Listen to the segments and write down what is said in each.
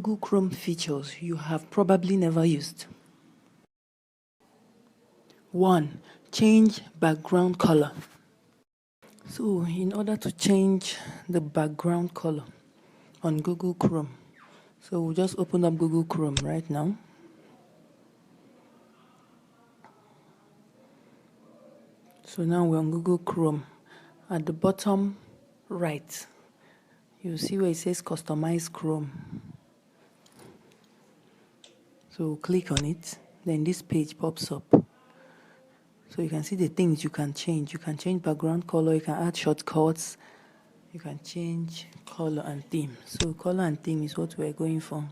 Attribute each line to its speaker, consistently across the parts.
Speaker 1: Google Chrome features you have probably never used. 1. Change background color. So in order to change the background color on Google Chrome, so we'll just open up Google Chrome right now. So now we're on Google Chrome. At the bottom right, you see where it says Customize Chrome. So click on it, then this page pops up. So you can see the things you can change. You can change background color, you can add shortcuts, you can change color and theme. So color and theme is what we're going for.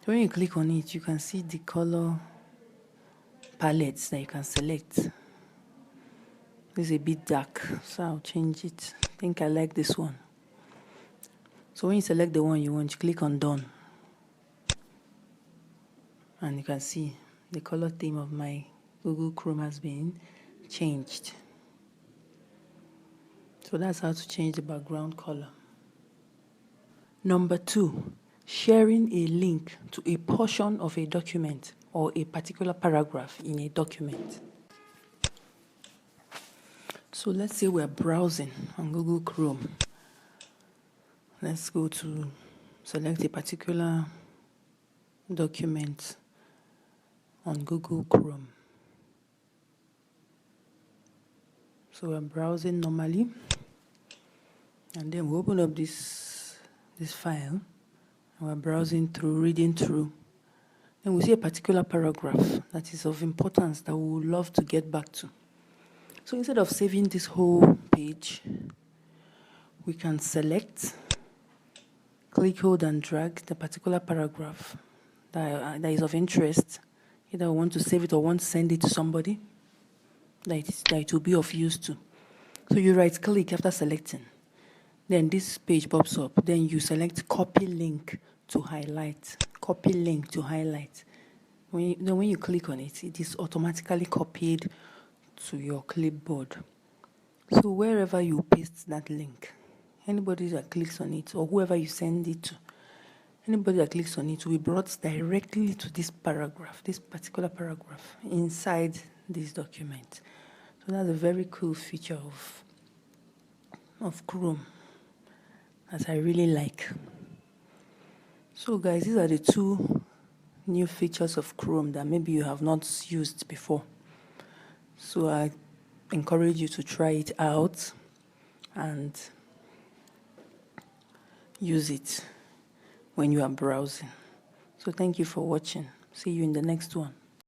Speaker 1: So when you click on it, you can see the color palettes that you can select. It's a bit dark, so I'll change it. I think I like this one. So when you select the one you want, you click on done. And you can see the color theme of my Google Chrome has been changed. So that's how to change the background color. Number 2, sharing a link to a portion of a document or a particular paragraph in a document. So let's say we're browsing on Google Chrome. Let's go to select a particular document on Google Chrome. So we're browsing normally, and then we open up this file, and we're browsing through, reading through. Then we see a particular paragraph that is of importance that we would love to get back to. So instead of saving this whole page, we can select, click, hold, and drag the particular paragraph that is of interest. Either we want to save it or want to send it to somebody that it will be of use to. So you right click after selecting. Then this page pops up. Then you select copy link to highlight. Copy link to highlight. When you click on it, it is automatically copied to your clipboard. So wherever you paste that link, anybody that clicks on it or whoever you send it to, anybody that clicks on it will be brought directly to this paragraph, this particular paragraph inside this document. So that's a very cool feature of Chrome that I really like. So guys, these are the 2 new features of Chrome that maybe you have not used before. So I encourage you to try it out and use it when you are browsing. So thank you for watching. See you in the next one.